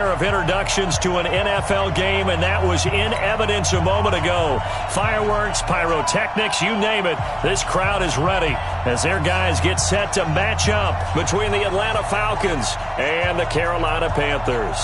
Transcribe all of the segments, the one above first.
Of introductions to an NFL game, and that was in evidence a moment ago. Fireworks, pyrotechnics, you name it. This crowd is ready as their guys get set to match up between the Atlanta Falcons and the Carolina Panthers.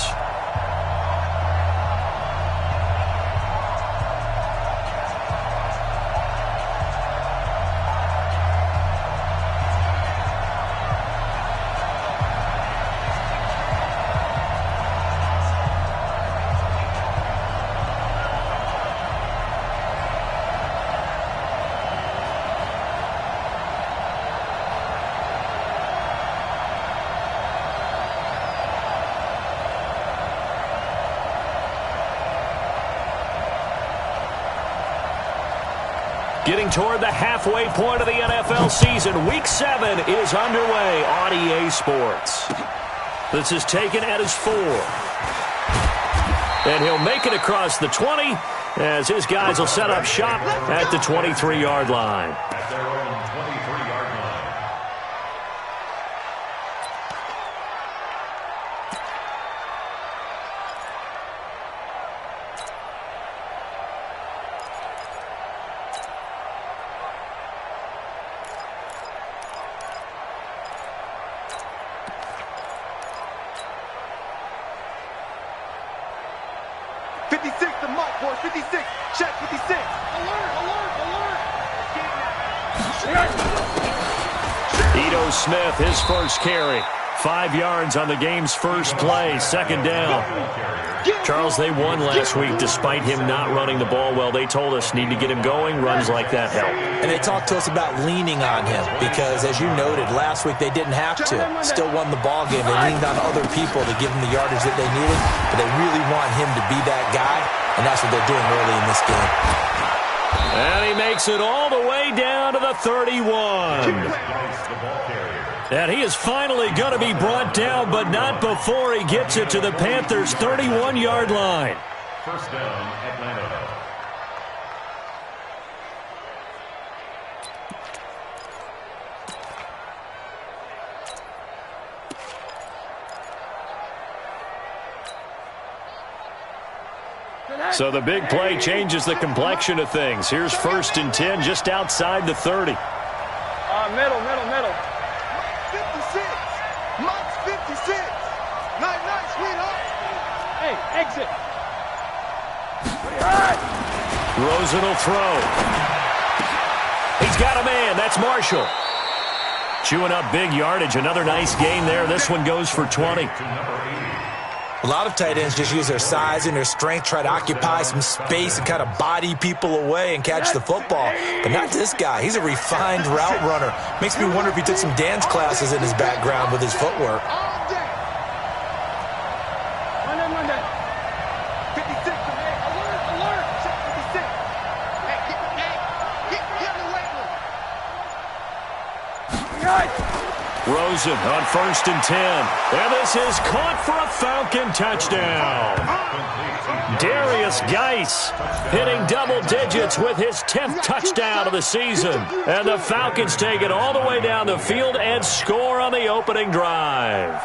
Getting toward the halfway point of the NFL season, Week 7 is underway on EA Sports. This is taken at his 4. And he'll make it across the 20 as his guys will set up shop at the 23-yard line. At their own 23-yard line. Smith, his first carry. 5 yards on the game's first play, second down. Charles, they won last week despite him not running the ball well. They told us need to get him going. Runs like that help. And they talked to us about leaning on him because, as you noted, last week they didn't have to. Still won the ball game. They leaned on other people to give him the yardage that they needed, but they really want him to be that guy, and that's what they're doing early in this game. And he makes it all the way down to the 31. And he is finally going to be brought down, but not before he gets it to the Panthers' 31-yard line. First down, Atlanta. So the big play changes the complexion of things. Here's 1st and 10 just outside the 30. Middle. 56. Max 56. Nice, sweetheart. Hey, exit. Rosen will throw. He's got a man. That's Marshall. Chewing up big yardage. Another nice gain there. This one goes for 20. A lot of tight ends just use their size and their strength, try to occupy some space and kind of body people away and catch the football. But not this guy. He's a refined route runner. Makes me wonder if he took some dance classes in his background with his footwork. Monday. 56. Alert. 56. Hey, get in the weight room. Rosen on 1st and 10. And this is caught for a Falcon touchdown. Darius Geis hitting double digits with his 10th touchdown of the season. And the Falcons take it all the way down the field and score on the opening drive.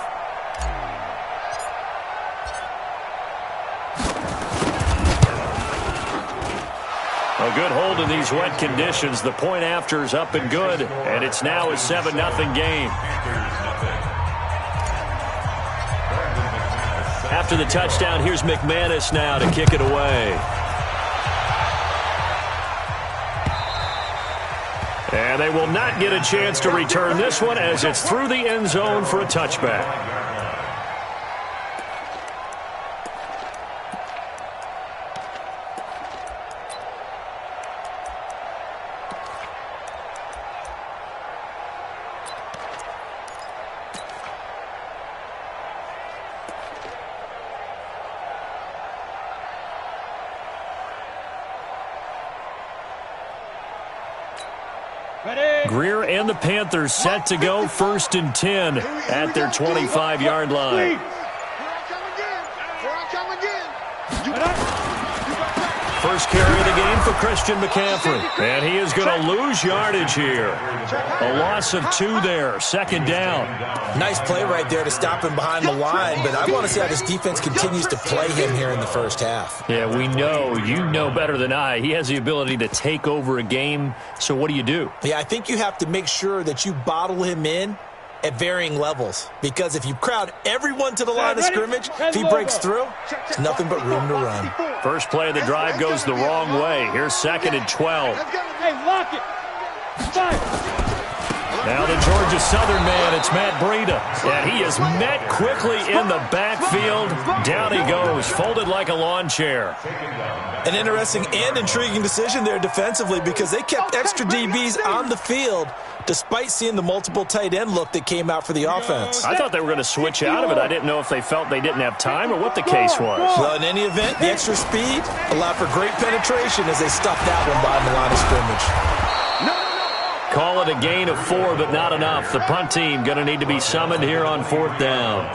A good hold in these wet conditions. The point after is up and good, and it's now a 7-0 game. After the touchdown, here's McManus now to kick it away. And they will not get a chance to return this one as it's through the end zone for a touchback. Greer and the Panthers set to go 1st and 10 at their 25-yard line. First carry of the game for Christian McCaffrey. And he is going to lose yardage here. A loss of 2 there. Second down. Nice play right there to stop him behind the line, but I want to see how this defense continues to play him here in the first half. Yeah, we know. You know better than I. He has the ability to take over a game. So what do you do? Yeah, I think you have to make sure that you bottle him in at varying levels, because if you crowd everyone to the line of scrimmage, if he breaks through, there's nothing but room to run. First play of the drive goes the wrong way. Here's 2nd and 12. Hey, lock it. Now the Georgia Southern man, it's Matt Breida. And he is met quickly in the backfield. Down he goes, folded like a lawn chair. An interesting and intriguing decision there defensively, because they kept extra DBs on the field despite seeing the multiple tight end look that came out for the offense. I thought they were going to switch out of it. I didn't know if they felt they didn't have time or what the case was. Well, in any event, the extra speed allowed for great penetration as they stuffed that one behind the line of scrimmage. Call it a gain of 4, but not enough. The punt team going to need to be summoned here on 4th down.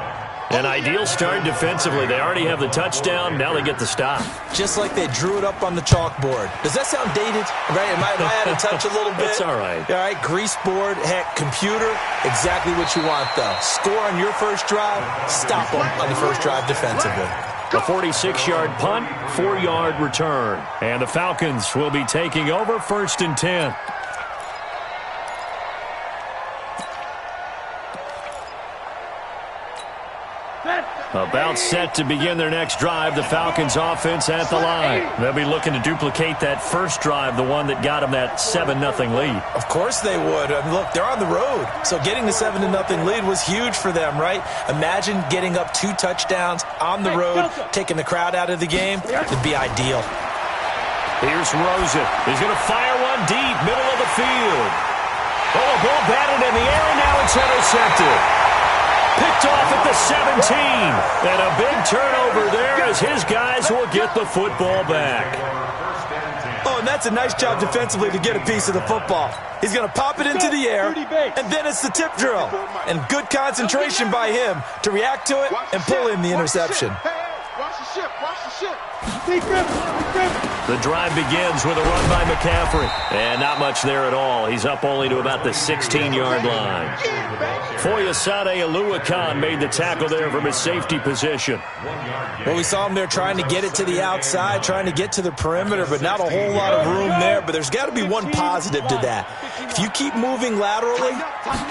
An ideal start defensively. They already have the touchdown. Now they get the stop. Just like they drew it up on the chalkboard. Does that sound dated? Right? Am I out of touch a little bit? It's all right. All right, grease board, heck, computer, exactly what you want, though. Score on your first drive, stop them on the first drive defensively. A 46-yard punt, 4-yard return. And the Falcons will be taking over 1st and 10. About set to begin their next drive, the Falcons offense at the line. They'll be looking to duplicate that first drive, the one that got them that 7-0 lead. Of course they would. I mean, look, they're on the road. So getting the 7-0 lead was huge for them, right? Imagine getting up 2 touchdowns on the road, taking the crowd out of the game. It'd be ideal. Here's Rosen. He's going to fire one deep, middle of the field. Oh, ball batted in the air, and now it's intercepted. Picked off at the 17. And a big turnover there as his guys will get the football back. Oh, and that's a nice job defensively to get a piece of the football. He's going to pop it into the air, and then it's the tip drill. And good concentration by him to react to it and pull in the interception. Watch the ship. Watch the ship. The drive begins with a run by McCaffrey. And not much there at all. He's up only to about the 16-yard line. Wk7 made the tackle there from his safety position. Well, we saw him there trying to get it to the outside, trying to get to the perimeter, but not a whole lot of room there. But there's got to be one positive to that. If you keep moving laterally,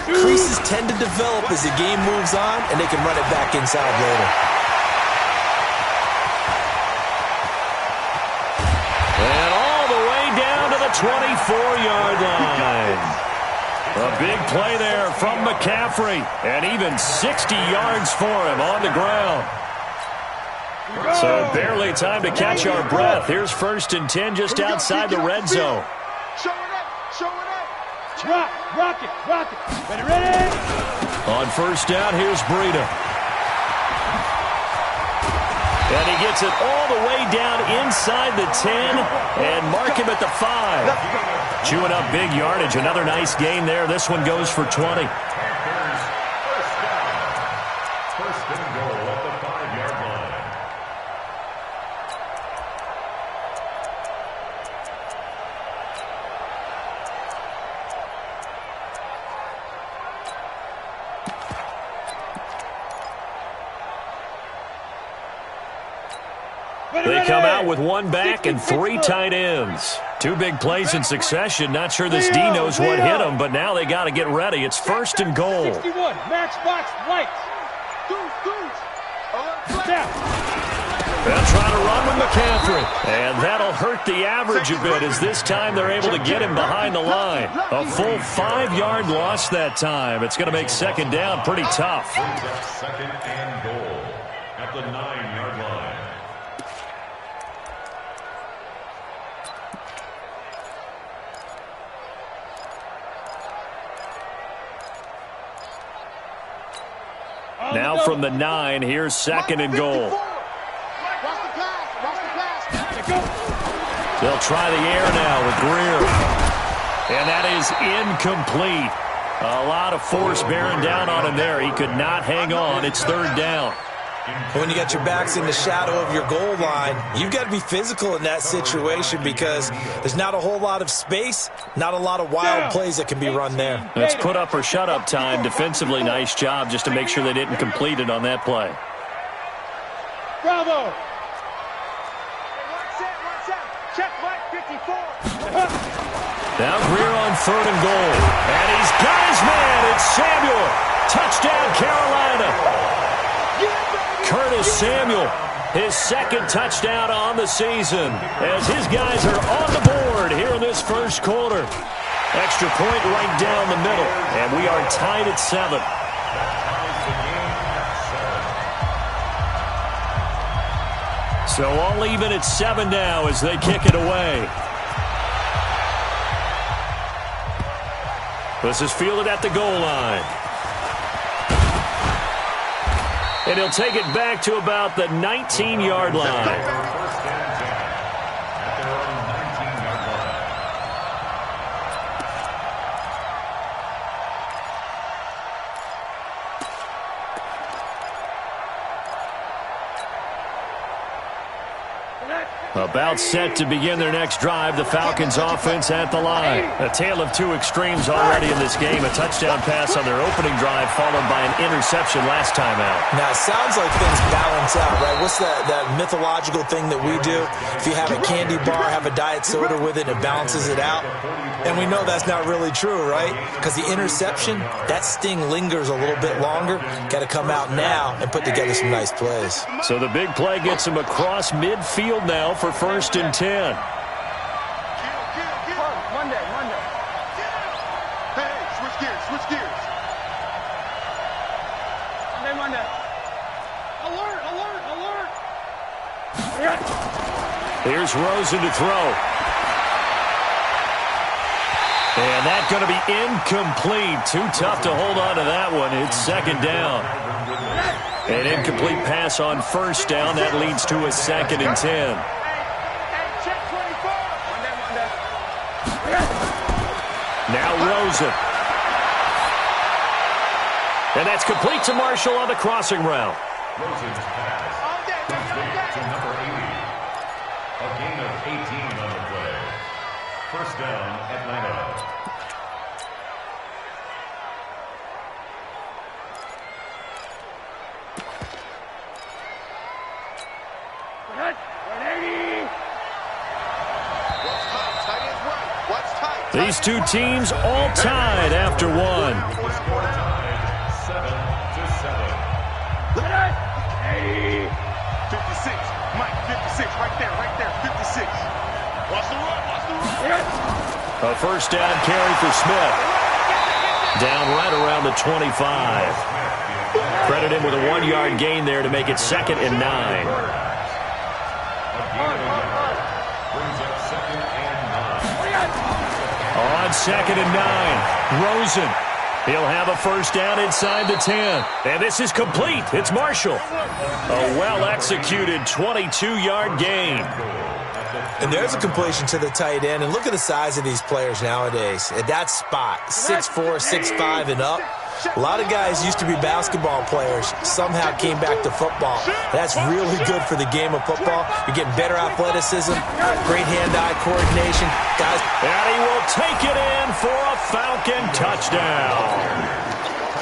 creases tend to develop as the game moves on, and they can run it back inside later. And all the way down to the 24-yard line. A big play there from McCaffrey, and even 60 yards for him on the ground. So barely time to catch our breath. Here's 1st and 10 just outside the red zone. Show it up. Rock it. Ready. On 1st down, here's Breida. And he gets it all the way down inside the 10 and mark him at the 5. Chewing up big yardage. Another nice gain there. This one goes for 20. First and goal at the 5-yard line. They come out with 1 back and 3 tight ends. 2 big plays in succession. Not sure this D knows what hit him, but now they got to get ready. It's 1st and goal. 61, matchbox lights. They'll try to run with McCaffrey. And that'll hurt the average a bit as this time they're able to get him behind the line. A full 5-yard loss that time. It's going to make 2nd down pretty tough. 2nd and goal at the 9-yard line. Now from the 9, here's 2nd and goal. They'll try the air now with Greer. And that is incomplete. A lot of force bearing down on him there. He could not hang on. It's 3rd down. When you got your backs in the shadow of your goal line, you've got to be physical in that situation because there's not a whole lot of space, not a lot of wild plays that can be run there. It's put up or shut up time. Defensively, nice job just to make sure they didn't complete it on that play. Bravo! Check Mike 54. Now Greer on 3rd and goal. And he's got his man. It's Samuel. Touchdown, Carolina. Curtis Samuel, his 2nd touchdown on the season as his guys are on the board here in this first quarter. Extra point right down the middle, and we are tied at 7. So all even at 7 now as they kick it away. This is fielded at the goal line. And he'll take it back to about the 19-yard line. About set to begin their next drive. The Falcons offense at the line. A tale of two extremes already in this game. A touchdown pass on their opening drive followed by an interception last time out. Now, it sounds like things balance out, right? What's that mythological thing that we do? If you have a candy bar, have a diet soda with it, it balances it out. And we know that's not really true, right? Because the interception, that sting lingers a little bit longer. Got to come out now and put together some nice plays. So the big play gets him across midfield now for 1st and 10. Monday. Hey, switch gears. Monday. Alert. Here's Rosen to throw. And that's going to be incomplete. Too tough to hold on to that one. It's 2nd down. An incomplete pass on 1st down. That leads to a 2nd and 10. Now Rosen. And that's complete to Marshall on the crossing route. Rosen's pass to number 80. A gain of 18 on the play. 1st down, Atlanta. These two teams all tied after one. The score tied 7-7. 56. Mike, 56. Right there. 56. Watch the run. A 1st down carry for Smith. Down right around the 25. Credit him with a 1-yard gain there to make it 2nd and 9. On 2nd and 9, Rosen. He'll have a 1st down inside the 10. And this is complete. It's Marshall. A well-executed 22-yard gain. And there's a completion to the tight end. And look at the size of these players nowadays. At that spot, 6'4", 6'5", and up. A lot of guys used to be basketball players, somehow came back to football. That's really good for the game of football. You're getting better athleticism, great hand-eye coordination. Guys. And he will take it in for a Falcon touchdown.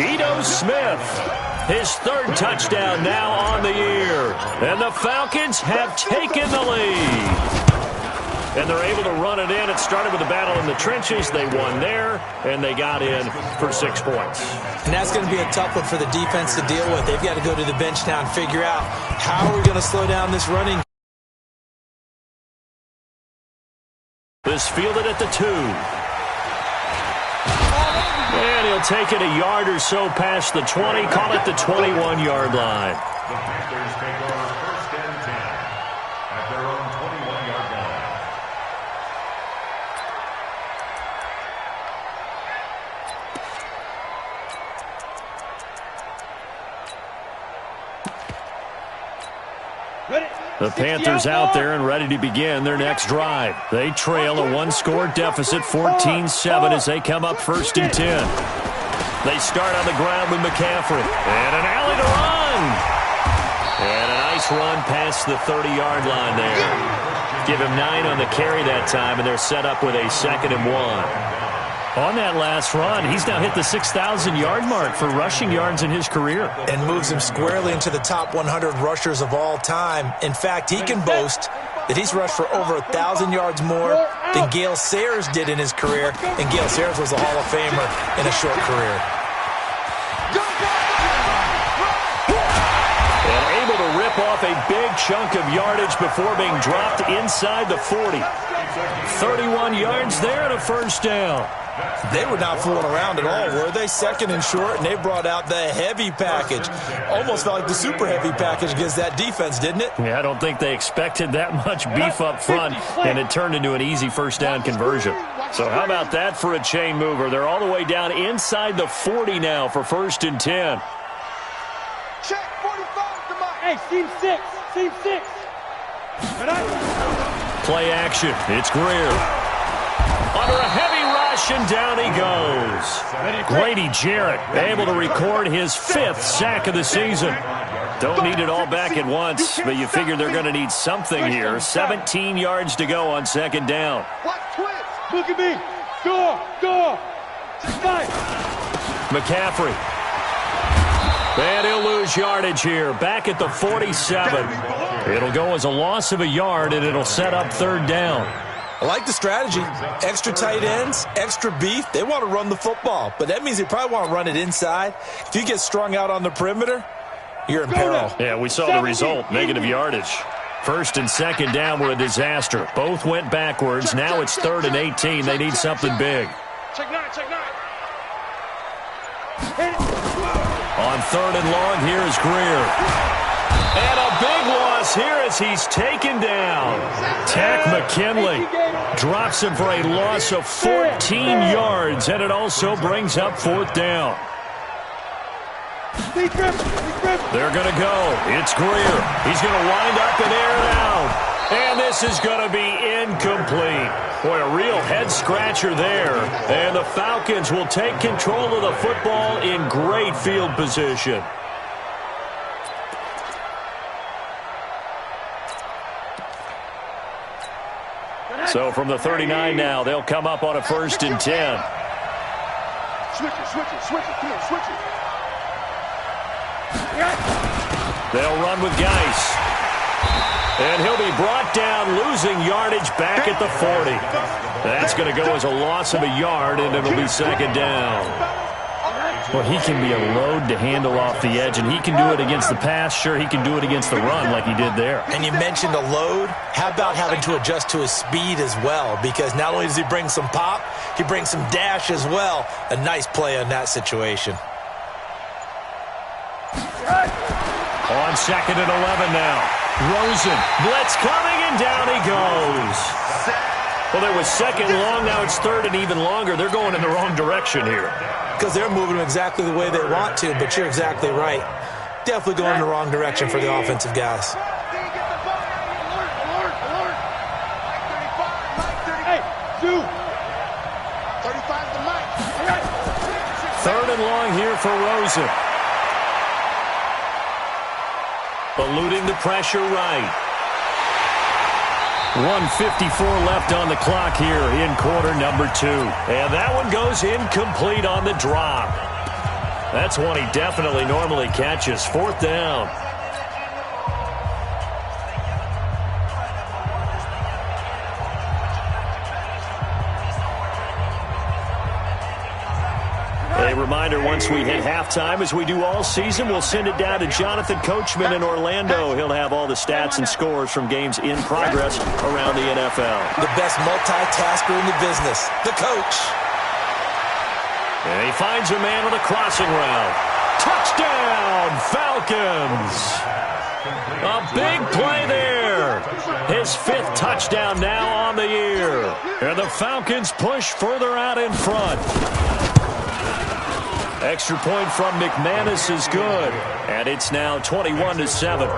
Ito Smith, his 3rd touchdown now on the year. And the Falcons have taken the lead. And they're able to run it in. It started with a battle in the trenches. They won there, and they got in for 6 points. And that's going to be a tough one for the defense to deal with. They've got to go to the bench now and figure out how are we going to slow down this running. This fielded at the 2. And he'll take it a yard or so past the 20. Call it the 21-yard line. The Panthers take over 1st and 10 at their own 21-yard line. The Panthers out there and ready to begin their next drive. They trail a 1-score deficit, 14-7, as they come up 1st and 10. They start on the ground with McCaffrey. And an alley to run. And a nice run past the 30-yard line there. Give him 9 on the carry that time, and they're set up with a 2nd and 1. On that last run, he's now hit the 6,000-yard mark for rushing yards in his career. And moves him squarely into the top 100 rushers of all time. In fact, he can boast that he's rushed for over 1,000 yards more than Gale Sayers did in his career. And Gale Sayers was a Hall of Famer in a short career. And able to rip off a big chunk of yardage before being dropped inside the 40. 31 yards there and a first down. They were not fooling around at all, were they? 2nd and short, and they brought out the heavy package. Almost felt like the super heavy package against that defense, didn't it? Yeah, I don't think they expected that much beef up front, and it turned into an easy first down conversion. So how about that for a chain mover? They're all the way down inside the 40 now for 1st and 10. Check 45 to Mike. Hey, team 6. Team 6. Play action. It's Greer. Under a heavy rush, and down he goes. Grady Jarrett able to record his 5th sack of the season. Don't need it all back at once, but you figure they're going to need something here. 17 yards to go on 2nd down. Look at me. Go. McCaffrey. And he'll lose yardage here. Back at the 47. It'll go as a loss of a yard, and it'll set up 3rd down. I like the strategy. Extra tight ends, extra beef. They want to run the football, but that means they probably want to run it inside. If you get strung out on the perimeter, you're in peril. Yeah, we saw the result, negative yardage. 1st and 2nd down were a disaster. Both went backwards. Now it's 3rd and 18. They need something big. Check 9. On 3rd and long, here is Greer. And a big loss here as he's taken down. Tack McKinley drops him for a loss of 14 yards, and it also brings up 4th down. They're going to go. It's Greer. He's going to wind up and air it out. And this is going to be incomplete. Boy, a real head-scratcher there. And the Falcons will take control of the football in great field position. So from the 39 now, they'll come up on a 1st and 10. Switch it. Come on, switch it. They'll run with Geis. And he'll be brought down, losing yardage back at the 40. That's going to go as a loss of a yard, and it'll be 2nd down. Well, he can be a load to handle off the edge, and he can do it against the pass. Sure, he can do it against the run like he did there. And you mentioned a load. How about having to adjust to his speed as well? Because not only does he bring some pop, he brings some dash as well. A nice play on that situation. On 2nd and 11 now. Rosen, blitz coming, and down he goes. Well, there was 2nd long, now it's 3rd and even longer. They're going in the wrong direction here. Because they're moving them exactly the way they want to, but you're exactly right. Definitely going in the wrong direction for the offensive guys. Hey, 2. 35 to Mike. 3rd and long here for Rosen. Eluding the pressure right. 1:54 left on the clock here in quarter number 2. And that one goes incomplete on the drop. That's one he definitely normally catches. 4th down. A reminder, once we hit halftime, as we do all season, we'll send it down to Jonathan Coachman in Orlando. He'll have all the stats and scores from games in progress around the NFL. The best multitasker in the business, the coach. And he finds a man with a crossing route. Touchdown, Falcons! A big play there. His 5th touchdown now on the year. And the Falcons push further out in front. Extra point from McManus is good. And it's now 21-7.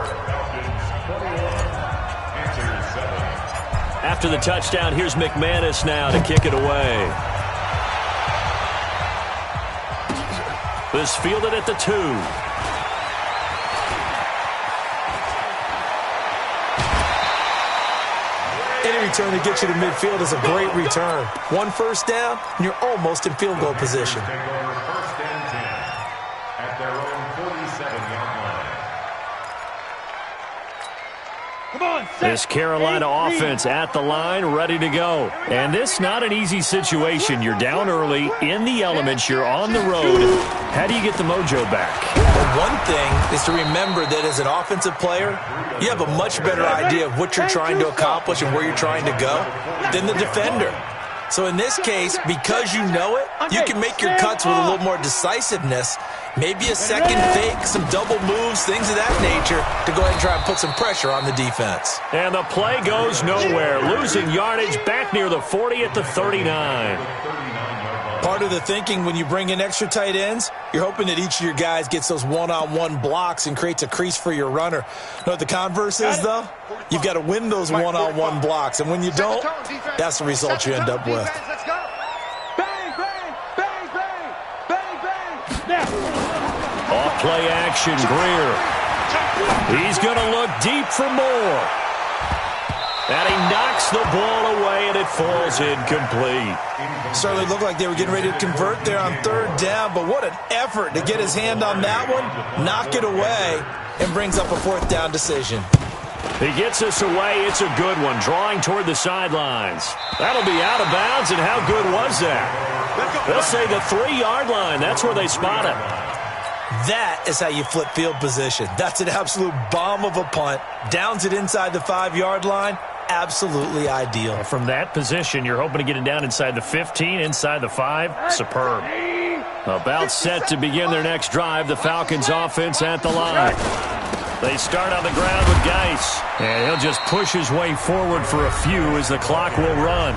After the touchdown, here's McManus now to kick it away. This fielded at the 2. Any return that gets you to midfield is a great return. One first down, and you're almost in field goal position. Take over first and 10 at their own 47-yard line. Come on, set. This Carolina offense at the line, ready to go. And this not an easy situation. You're down early, in the elements, you're on the road. How do you get the mojo back? Well, one thing is to remember that as an offensive player, you have a much better idea of what you're trying to accomplish and where you're trying to go than the defender. So in this case, because you know it, you can make your cuts with a little more decisiveness, maybe a second fake, some double moves, things of that nature, to go ahead and try and put some pressure on the defense. And the play goes nowhere, losing yardage back near the 40 at the 39. Part of the thinking when you bring in extra tight ends, you're hoping that each of your guys gets those one-on-one blocks and creates a crease for your runner. You know what the converse is, though? You've got to win those one-on-one blocks, and when you don't, that's the result you end up with. Bang, bang, bang, bang, bang, bang. Now. Off play action, Greer. He's going to look deep for more. And he knocks the ball away, and it falls incomplete. Certainly looked like they were getting ready to convert there on third down, but what an effort to get his hand on that one, knock it away, and brings up a fourth down decision. He gets us away. It's a good one, drawing toward the sidelines. That'll be out of bounds, and how good was that? They'll say the 3-yard line. That's where they spot it. That is how you flip field position. That's an absolute bomb of a punt. Downs it inside the 5-yard line. Absolutely ideal. From that position, you're hoping to get it down inside the 15, inside the 5. Superb. About set to begin their next drive, the Falcons offense at the line. They start on the ground with Geis, and he'll just push his way forward for a few as the clock will run.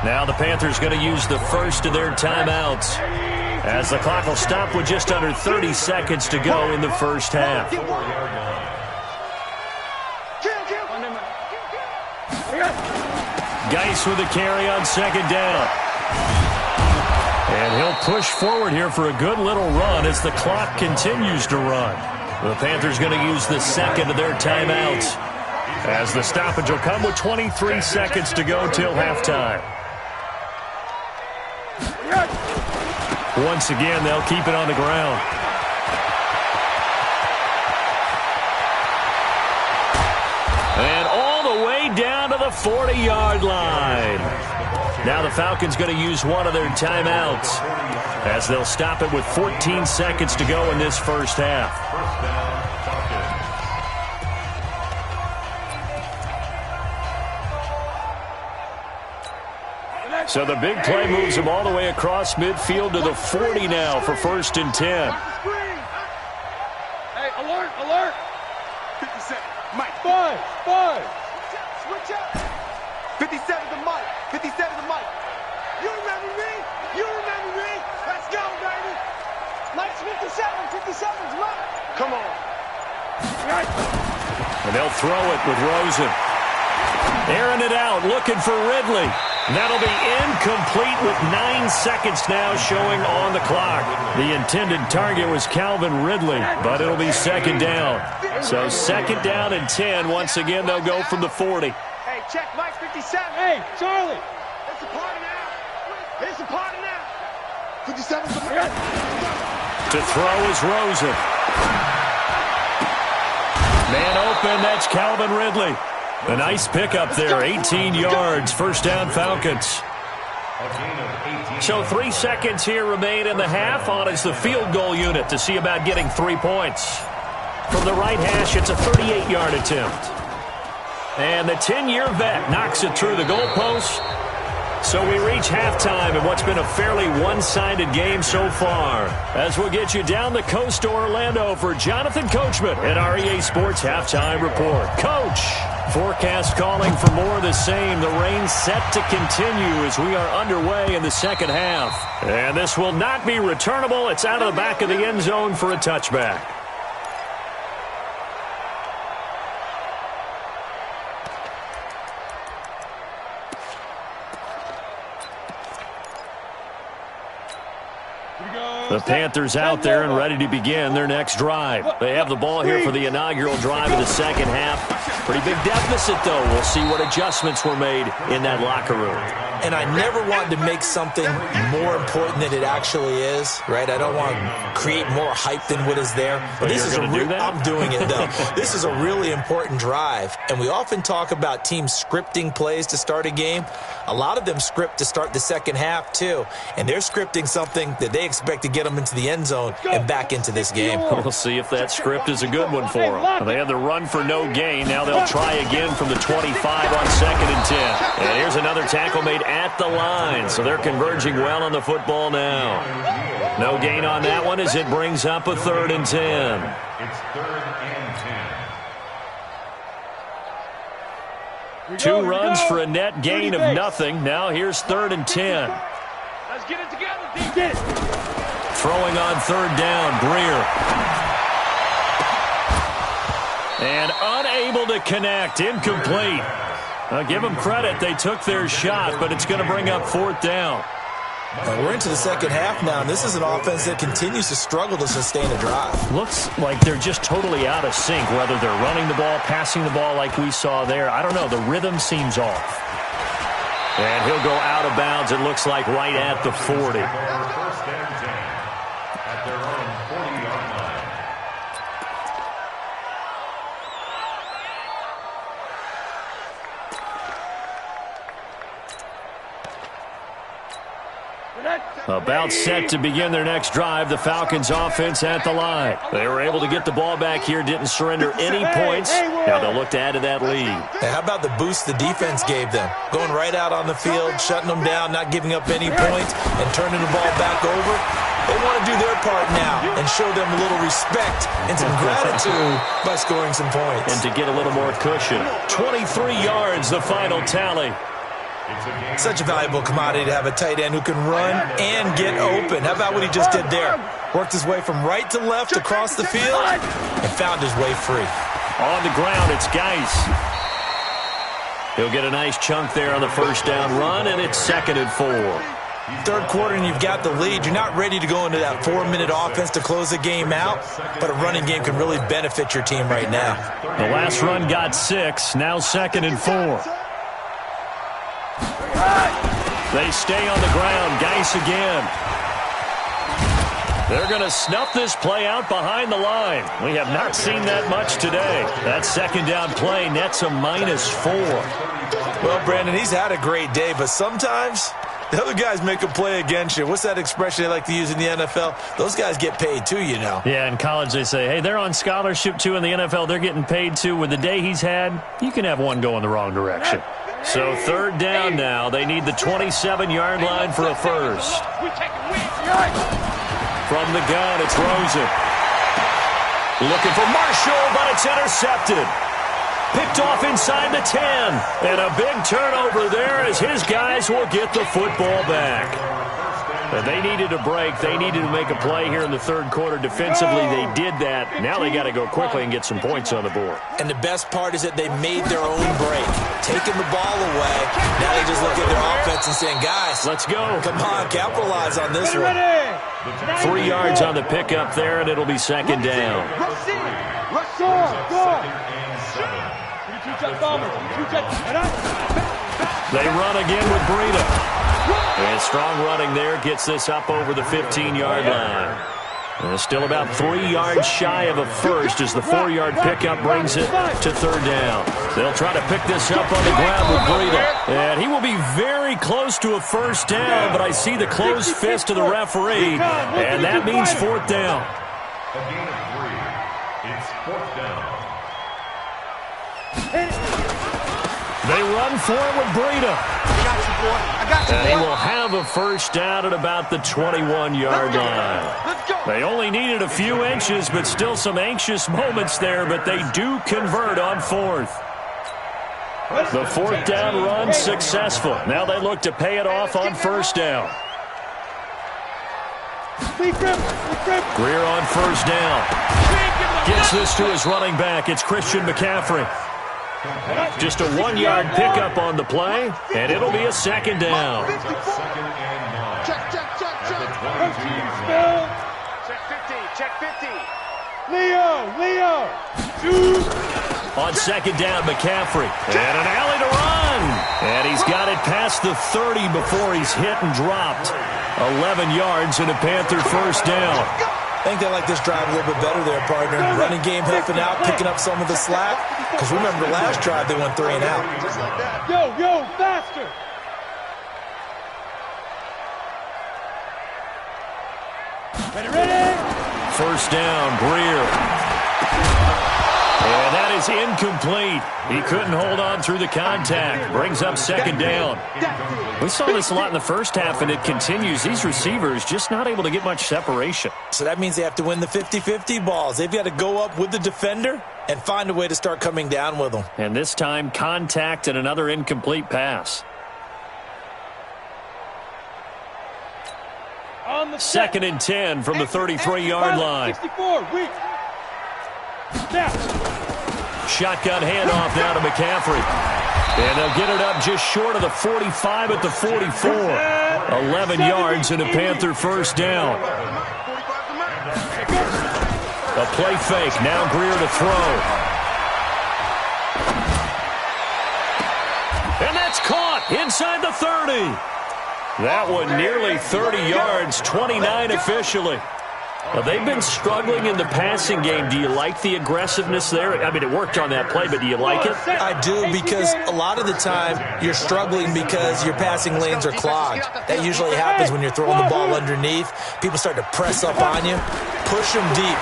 Now the Panthers going to use the first of their timeouts, as the clock will stop with just under 30 seconds to go in the first half. Geis with a carry on second down. And he'll push forward here for a good little run as the clock continues to run. The Panthers going to use the second of their timeouts, as the stoppage will come with 23 seconds to go till halftime. Once again, they'll keep it on the ground. And all the way down to the 40-yard line. Now the Falcons going to use one of their timeouts, as they'll stop it with 14 seconds to go in this first half. So the big play moves them all the way across midfield to the 40 now for first and 10. Hey, alert, alert. 57, Mike. 5. Switch up. 57 to Mike. 57 to Mike. You remember me? You remember me? Let's go, baby. Mike's 57. 57's Mike. Come on. And they'll throw it with Rosen. Airing it out, looking for Ridley. That'll be incomplete with 9 seconds now showing on the clock. The intended target was Calvin Ridley, but it'll be second down. So second down and 10. Once again, they'll go from the 40. Hey, check Mike's 57. Hey, Charlie. It's a party now. It's a party now. 57's the Mike. To throw is Rosen. Man open, that's Calvin Ridley. A nice pickup there, 18 yards, first down Falcons. So 3 seconds here remain in the half. On is the field goal unit to see about getting 3 points. From the right hash, it's a 38-yard attempt. And the 10-year vet knocks it through the goalpost. So we reach halftime in what's been a fairly one-sided game so far, as we'll get you down the coast to Orlando for Jonathan Coachman at our EA Sports Halftime Report. Coach, forecast calling for more of the same. The rain set to continue as we are underway in the second half. And this will not be returnable. It's out of the back of the end zone for a touchback. The Panthers out there and ready to begin their next drive. They have the ball here for the inaugural drive of the second half. Pretty big deficit, though. We'll see what adjustments were made in that locker room. And I never wanted to make something more important than it actually is, right? I don't want to create more hype than what is there. But this is I'm doing it, though. This is a really important drive. And we often talk about teams scripting plays to start a game. A lot of them script to start the second half, too. And they're scripting something that they expect to get them into the end zone and back into this game. We'll see if that script is a good one for them. They had the run for no gain. Now they'll try again from the 25 on 2nd and 10. And here's another tackle made at the line. So they're converging well on the football now. No gain on that one as it brings up a 3rd and 10. It's 3rd and 10. Two runs for a net gain of nothing. Now here's 3rd and 10. Let's get it together, D. Get it. Throwing on 3rd down, Greer. And unable to connect, incomplete. Give them credit, they took their shot, but it's going to bring up 4th down. We're into the second half now, and this is an offense that continues to struggle to sustain a drive. Looks like they're just totally out of sync, whether they're running the ball, passing the ball like we saw there. I don't know, the rhythm seems off. And he'll go out of bounds, it looks like right at the 40. 1st and 10 at their own 40-yard line. About set to begin their next drive, the Falcons offense at the line. They were able to get the ball back here, didn't surrender any points. Now they'll look to add to that lead. Hey, how about the boost the defense gave them? Going right out on the field, shutting them down, not giving up any points, and turning the ball back over. They want to do their part now and show them a little respect and some gratitude by scoring some points. And to get a little more cushion. 23 yards, the final tally. Such a valuable commodity to have a tight end who can run and get open. How about what he just did there? Worked his way from right to left across the field and found his way free. On the ground, it's Geis. He'll get a nice chunk there on the 1st down run, and it's 2nd and 4. 3rd quarter and you've got the lead. You're not ready to go into that 4-minute offense to close the game out, but a running game can really benefit your team right now. The last run got 6, now 2nd and 4. They stay on the ground. Geis again. They're going to snuff this play out behind the line. We have not seen that much today. That 2nd down play nets a -4. Well, Brandon, he's had a great day, but sometimes the other guys make a play against you. What's that expression they like to use in the NFL? Those guys get paid too, you know. Yeah, in college they say, hey, they're on scholarship too. In the NFL, they're getting paid too. With the day he's had, you can have one go in the wrong direction. So 3rd down now. They need the 27-yard line for a first. From the gun, it's Rosen. Looking for Marshall, but it's intercepted. Picked off inside the 10. And a big turnover there as his guys will get the football back. And they needed a break. They needed to make a play here in the 3rd quarter. Defensively, they did that. Now they got to go quickly and get some points on the board. And the best part is that they made their own break, taking the ball away. Now they just look at their offense and saying, guys, let's go. Come on, capitalize on this one. 3 yards on the pickup there, and it'll be 2nd down. They run again with Breida. And strong running there gets this up over the 15-yard line. And it's still about 3 yards shy of a first as the 4-yard pickup brings it to 3rd down. They'll try to pick this up on the ground with Breida. And he will be very close to a 1st down, but I see the closed fist of the referee, and that means 4th down. A gain of 3. It's 4th down. They run for it with Breida. And he will have a 1st down at about the 21-yard line. They only needed a few inches, but still some anxious moments there, but they do convert on 4th. The 4th down run successful. Now they look to pay it off on 1st down. Greer on 1st down. Gets this to his running back. It's Christian McCaffrey. Just a 1-yard pickup on the play, and it'll be a 2nd down. Second and 9. Check. At the 22-yard line. Check 50. Leo. Shoot. On second down, McCaffrey. And an alley to run. And he's got it past the 30 before he's hit and dropped. 11 yards and a Panther first down. I think they like this drive a little bit better there, partner. Running game helping out, picking up some of the slack. Because remember, the last drive they went 3 and out. Yo, faster. Ready? First down, Greer. And that is incomplete. He couldn't hold on through the contact. Brings up second down. We saw this a lot in the first half, and it continues. These receivers just not able to get much separation. So that means they have to win the 50-50 balls. They've got to go up with the defender and find a way to start coming down with them. And this time, contact and another incomplete pass. On the Second and 10 from the 33-yard line. 64, weak. Snap. Shotgun handoff now to McCaffrey. And they'll get it up just short of the 45 at the 44. 11 yards and a Panther first down. A play fake. Now Greer to throw. And that's caught inside the 30. That one nearly 30 yards, 29 officially. Well, they've been struggling in the passing game. Do you like the aggressiveness there? I mean, it worked on that play, but do you like it? I do, because a lot of the time you're struggling because your passing lanes are clogged. That usually happens when you're throwing the ball underneath. People start to press up on you. Push them deep.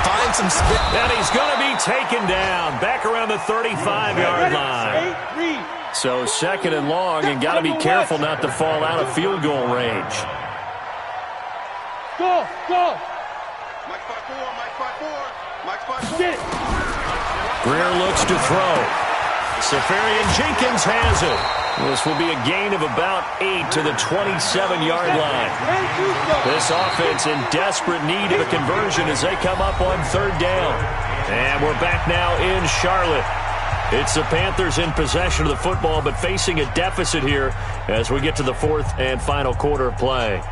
Find some spin. And he's going to be taken down back around the 35-yard line. So second and long, and got to be careful not to fall out of field goal range. Go. Greer looks to throw. Safarian Jenkins has it. This will be a gain of about 8 to the 27-yard line. This offense in desperate need of a conversion as they come up on third down. And we're back now in Charlotte. It's the Panthers in possession of the football, but facing a deficit here as we get to the fourth and final quarter of play.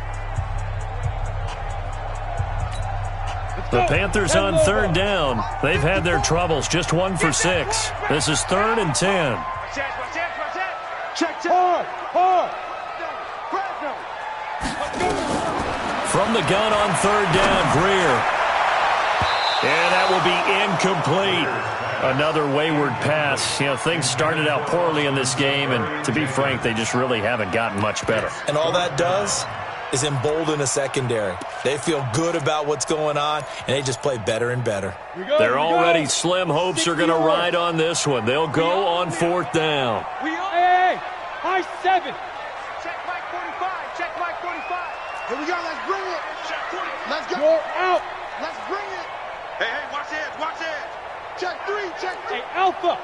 The Panthers on third down. They've had their troubles, just 1 for 6. This is 3rd and 10. Check. Hard. From the gun on third down, Greer. And that will be incomplete. Another wayward pass. You know, things started out poorly in this game, and to be frank, they just really haven't gotten much better. And all that does is embolden a secondary. They feel good about what's going on, and they just play better and better. They're already slim hopes are going to ride on this one. They'll go on fourth down. Hey, high 7. Check Mike 45. Check Mike 45. Here we go. Let's bring it. Check 40. Let's go. You're out. Let's bring it. Hey, watch this. Check 3. Check 3. Hey, Alpha.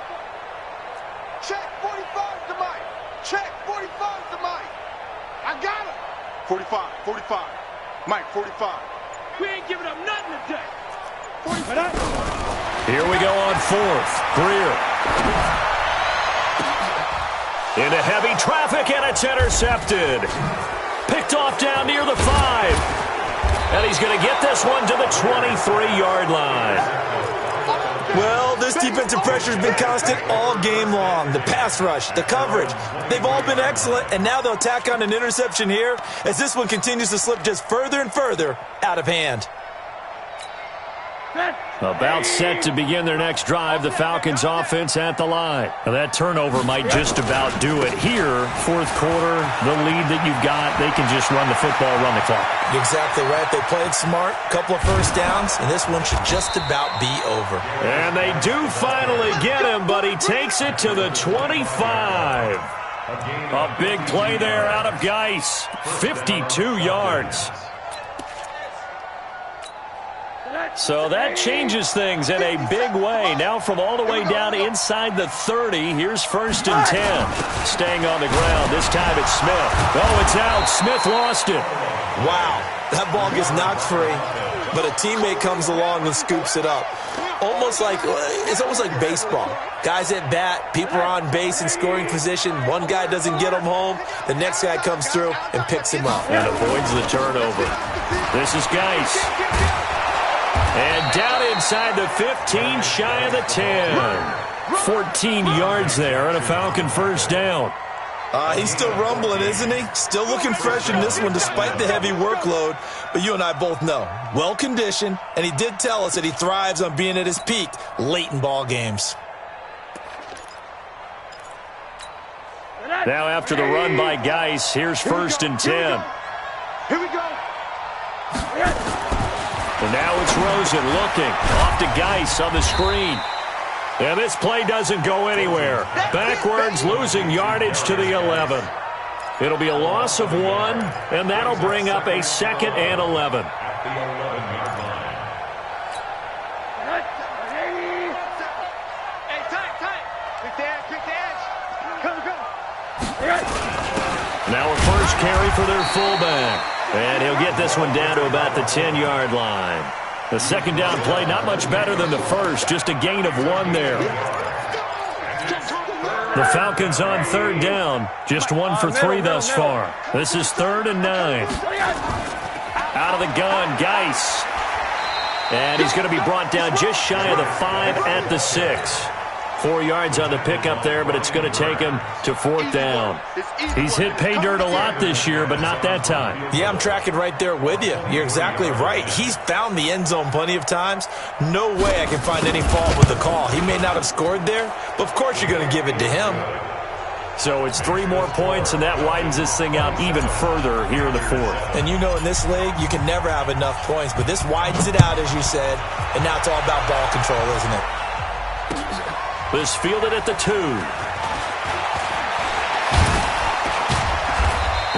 Check 45 to Mike. Check 45 to Mike. I got him. 45. Mike, 45. We ain't giving up nothing today. Here we go on fourth. Greer. Into heavy traffic, and it's intercepted. Picked off down near the 5. And he's going to get this one to the 23-yard line. Well, this defensive pressure has been constant all game long. The pass rush, the coverage, they've all been excellent, and now they'll tack on an interception here as this one continues to slip just further and further out of hand. About set to begin their next drive, the Falcons offense at the line. Now that turnover might just about do it. Here, fourth quarter, the lead that you've got, they can just run the football, run the clock. Exactly right. They played smart, couple of first downs, and this one should just about be over. And they do finally get him, but he takes it to the 25. A big play there out of Geis. 52 yards. So that changes things in a big way. Now from all the way down inside the 30, here's 1st and 10. Staying on the ground, this time it's Smith. Oh, it's out. Smith lost it. Wow, that ball gets knocked free, but a teammate comes along and scoops it up. It's almost like baseball. Guys at bat, people are on base in scoring position. One guy doesn't get him home. The next guy comes through and picks him up. And avoids the turnover. This is Geis. And down inside the 15, shy of the 10. 14 yards there and a Falcon first down. He's still rumbling, isn't he? Still looking fresh in this one despite the heavy workload. But you and I both know, well-conditioned, and he did tell us that he thrives on being at his peak late in ball games. Now after the run by Geis, here's first and 10. Here we go. And now it's Rosen looking off to Geis on the screen. And this play doesn't go anywhere. Backwards, losing yardage to the 11. It'll be a loss of 1, and that'll bring up a 2nd and 11. At the 11-yard line. Hey, tight. Pick the edge. Come. Now a first carry for their fullback. And he'll get this one down to about the 10-yard line. The second down play, not much better than the first, just a gain of 1 there. The Falcons on third down, just 1 for 3 thus far. This is 3rd and 9. Out of the gun, Geis. And he's going to be brought down just shy of the 5 at the 6. 4 yards on the pickup there, but it's going to take him to 4th down. He's hit pay dirt a lot this year, but not that time. Yeah, I'm tracking right there with you. You're exactly right. He's found the end zone plenty of times. No way I can find any fault with the call. He may not have scored there, but of course you're going to give it to him. So it's 3 more points, and that widens this thing out even further here in the 4th. And you know in this league, you can never have enough points, but this widens it out, as you said, and now it's all about ball control, isn't it? This fielded at the 2.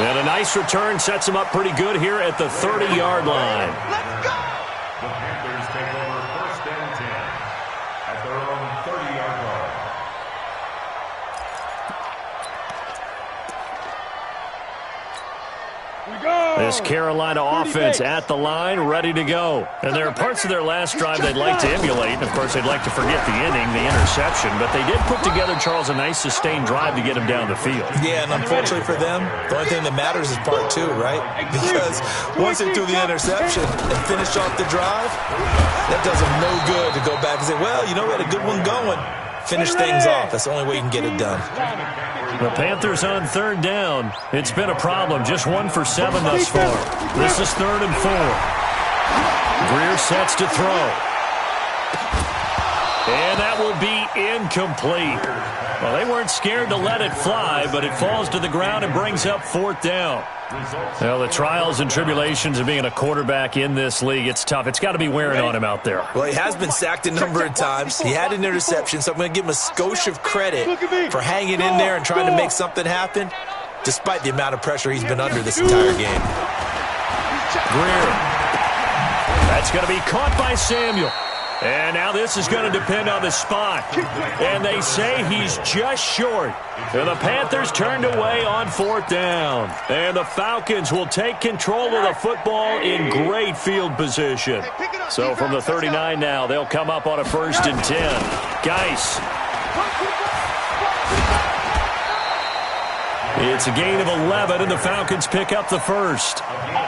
And a nice return sets him up pretty good here at the 30-yard line. Let's go! The Panthers take over first and 10 at their own 30-yard line. This Carolina offense at the line, ready to go. And there are parts of their last drive they'd like to emulate. And, of course, they'd like to forget the inning, the interception. But they did put together, Charles, a nice sustained drive to get him down the field. Yeah, and unfortunately for them, the only thing that matters is part 2, right? Because once they threw the interception and finished off the drive, that does them no good to go back and say, well, you know, we had a good one going. Finish things off. That's the only way you can get it done. The Panthers on third down. It's been a problem. Just 1 for 7 thus far. This is 3rd and 4. Greer sets to throw. And that will be incomplete. Well, they weren't scared to let it fly, but it falls to the ground and brings up 4th down. Well, the trials and tribulations of being a quarterback in this league, it's tough. It's got to be wearing on him out there. Well, he has been sacked a number of times. He had an interception, so I'm going to give him a skosh of credit for hanging in there and trying to make something happen, despite the amount of pressure he's been under this entire game. Greer. That's going to be caught by Samuel. And now this is going to depend on the spot. And they say he's just short. And the Panthers turned away on 4th down. And the Falcons will take control of the football in great field position. So from the 39 now, they'll come up on a 1st and 10. Geis. It's a gain of 11, and the Falcons pick up the first.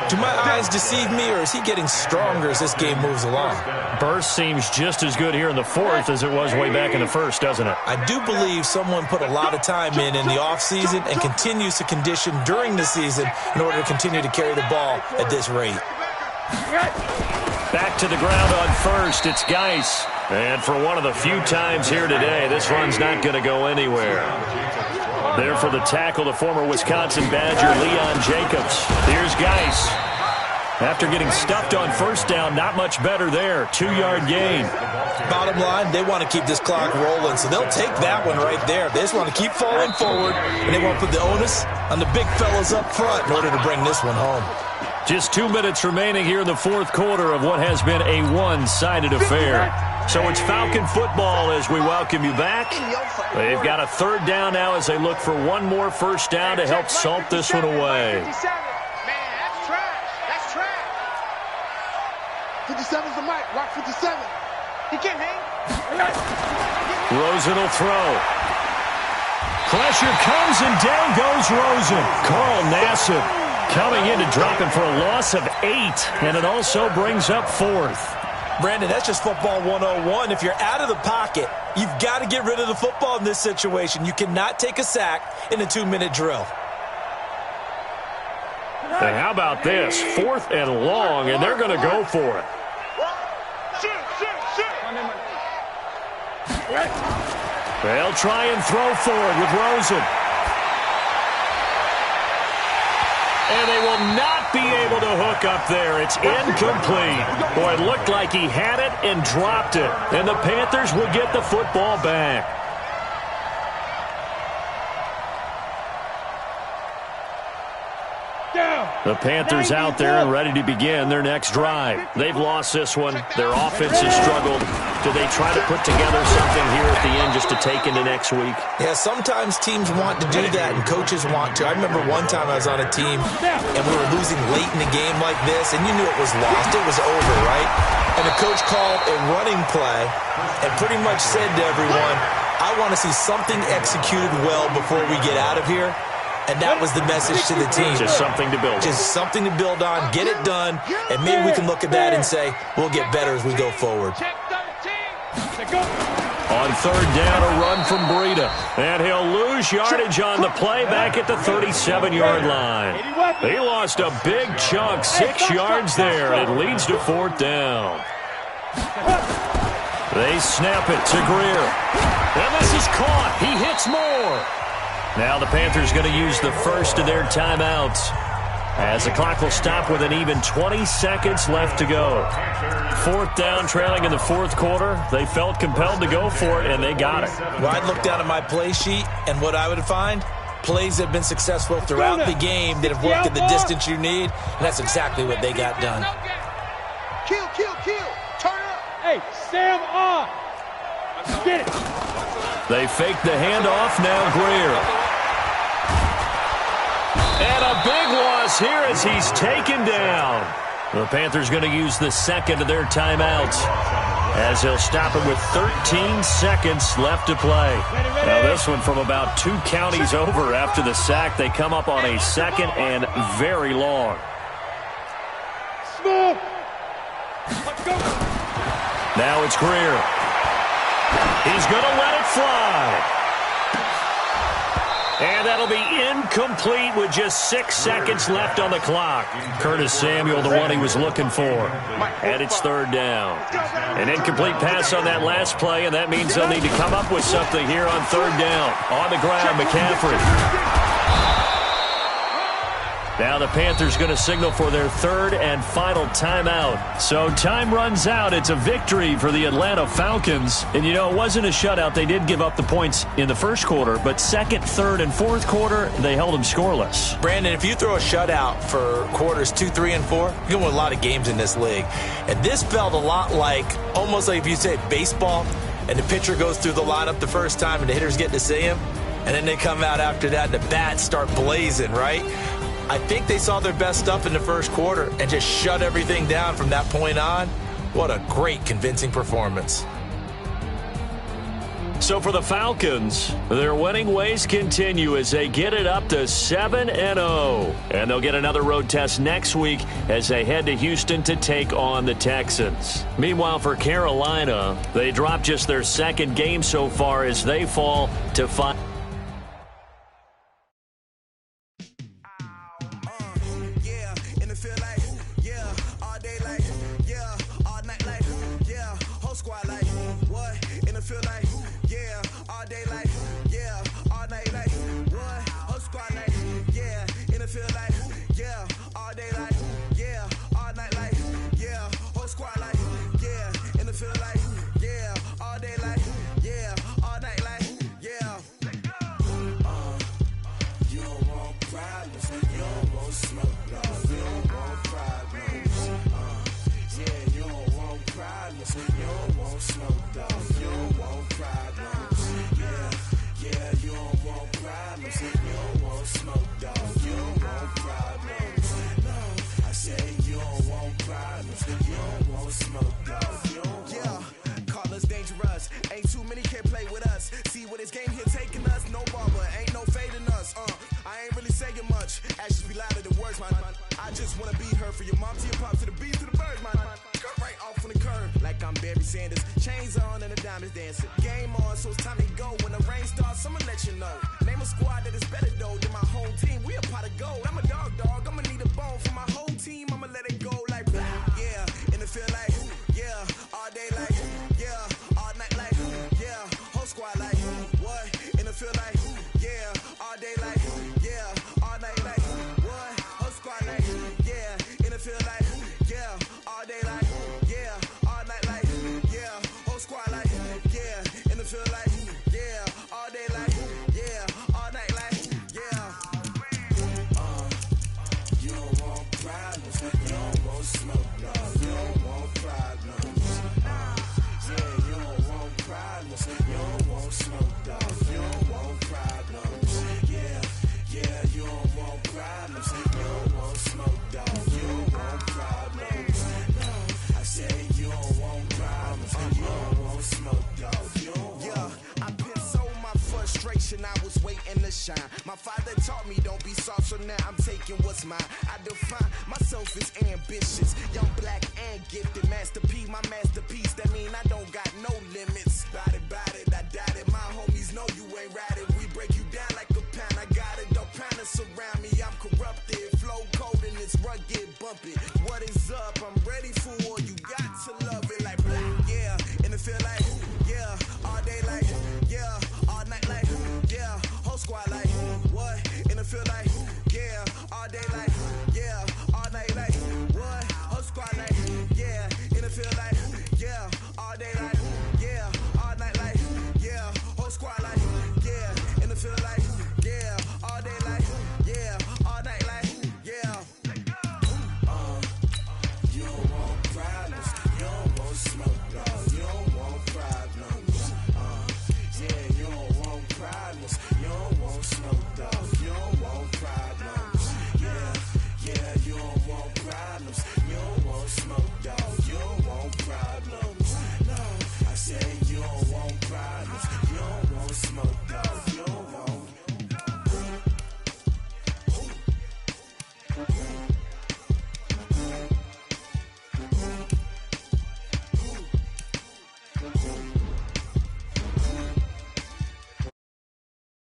Do my eyes deceive me, or is he getting stronger as this game moves along? Burst seems just as good here in the 4th as it was way back in the 1st, doesn't it? I do believe someone put a lot of time in the offseason and continues to condition during the season in order to continue to carry the ball at this rate. Back to the ground on 1st, it's Geis. And for one of the few times here today, this run's not going to go anywhere. There for the tackle, the former Wisconsin Badger, Leon Jacobs. Here's Geis. After getting stuffed on 1st down, not much better there. 2-yard gain. Bottom line, they want to keep this clock rolling, so they'll take that one right there. They just want to keep falling forward, and they want to put the onus on the big fellas up front in order to bring this one home. Just 2 minutes remaining here in the 4th quarter of what has been a one-sided affair. So it's Falcon football as we welcome you back. They've got a 3rd down now as they look for one more 1st down to help salt this one away. Man, that's trash. That's trash. 57's the mic. Rock 57. He can't hang. Rosen will throw. Pressure comes and down goes Rosen. Carl Nassib coming in to drop him for a loss of 8. And it also brings up 4th. Brandon, that's just football 101. If you're out of the pocket, you've got to get rid of the football in this situation. You cannot take a sack in a 2-minute drill. And how about this? 4th and long, and they're going to go for it. They'll try and throw forward with Rosen. And they will not be able to hook up there. It's incomplete. Boy, it looked like he had it and dropped it. And the Panthers will get the football back. The Panthers out there and ready to begin their next drive. They've lost this one. Their offense has struggled. Do they try to put together something here at the end just to take into next week? Yeah, sometimes teams want to do that and coaches want to. I remember one time I was on a team and we were losing late in a game like this, and you knew it was lost. It was over, right? And the coach called a running play and pretty much said to everyone, I want to see something executed well before we get out of here. And that was the message to the team. Just something to build on. Just something to build on, get it done, and maybe we can look at that and say, we'll get better as we go forward. On 3rd down, a run from Breida. And he'll lose yardage on the play back at the 37-yard line. He lost a big chunk, 6 yards there. It leads to 4th down. They snap it to Greer. And this is caught. He hits more. Now the Panthers going to use the first of their timeouts as the clock will stop with an even 20 seconds left to go. 4th down, trailing in the 4th quarter. They felt compelled to go for it, and they got it. Well, I'd look down at my play sheet, and what I would find, plays that have been successful throughout the game that have worked at the distance you need, and that's exactly what they got done. Kill. Turn up. Hey, Sam on. Get it. They fake the handoff, now Greer. And a big loss here as he's taken down. The Panthers going to use the second of their timeouts as they'll stop it with 13 seconds left to play. Now this one from about 2 counties over after the sack. They come up on a 2nd and very long. Smooth. Let's go. Now it's Greer. He's going to let it fly. And that'll be incomplete with just 6 seconds left on the clock. Curtis Samuel, the one he was looking for. And it's 3rd down. An incomplete pass on that last play, and that means they'll need to come up with something here on 3rd down. On the ground, McCaffrey. Now the Panthers going to signal for their 3rd and final timeout. So time runs out. It's a victory for the Atlanta Falcons. And, you know, it wasn't a shutout. They did give up the points in the 1st quarter. But 2nd, 3rd, and 4th quarter, they held them scoreless. Brandon, if you throw a shutout for quarters 2, 3, and 4, you're going to win a lot of games in this league. And this felt a lot like, almost like if you say baseball, and the pitcher goes through the lineup the first time and the hitters get to see him. And then they come out after that and the bats start blazing, right? I think they saw their best stuff in the 1st quarter and just shut everything down from that point on. What a great, convincing performance. So for the Falcons, their winning ways continue as they get it up to 7-0. And they'll get another road test next week as they head to Houston to take on the Texans. Meanwhile, for Carolina, they dropped just their 2nd game so far as they fall to 5. I just wanna be her for your mom to your pop to the beat to the birds, man. Cut right off on the curb like Sanders. Chains on and the diamonds dancing. Game on, so it's time to go. When the rain starts, I'ma let you know. Name a squad that is better though than my home team. We a pot of gold. I'm a dog. I'ma need a bone for my whole team. I'ma let it go like yeah. And it feel like yeah. All day like yeah. All night like yeah. Whole squad like what? And it feel like yeah. All day like yeah. All night like what? Whole squad like yeah. And it feel like yeah. All day like yeah. All night like yeah. Whole squad like yeah. And it feel like yeah. All day like yeah. All night like yeah. You don't want problems. You don't want smoke, no. You don't want problems. Yeah, you don't want problems. You don't want smoke, dog. You don't want problems. Yeah, you don't want problems. You don't want smoke, dog. You don't want problems. No, I said you don't want problems. You don't want smoke, dog. You don't want. Yeah, I've been so my frustration. I was waiting to shine. My father taught me don't be soft, so now I'm taking what's mine. I define myself as ambitious, young, black, and gifted. Master P, my masterpiece. That mean I don't got no limits. Bout it, I doubt it. My homies know you ain't ratted. We break you down like a pound. I got it, don't pound to surround me. I'm corrupted, flow cold and it's rugged, bumpy. What is up? I'm ready for war. You got to love it like yeah. And it feel like yeah. All day like yeah. All night like yeah. Whole squad like what? And it feel like yeah. All day like yeah. All night like what? Whole squad like yeah. And it feel like yeah. All day like yeah. All night like yeah. Whole squad like yeah. And it feel like yeah. All day like yeah. All night like yeah. You don't want problems. You don't want smoke, dog. You don't want problems. Yeah, you don't want problems. You don't want smoke, dog. You don't want problems. Yeah, you don't want problems. You don't want smoke, dog. You don't want problems. No, I said you don't want problems. You don't want smoke, dog. You don't want.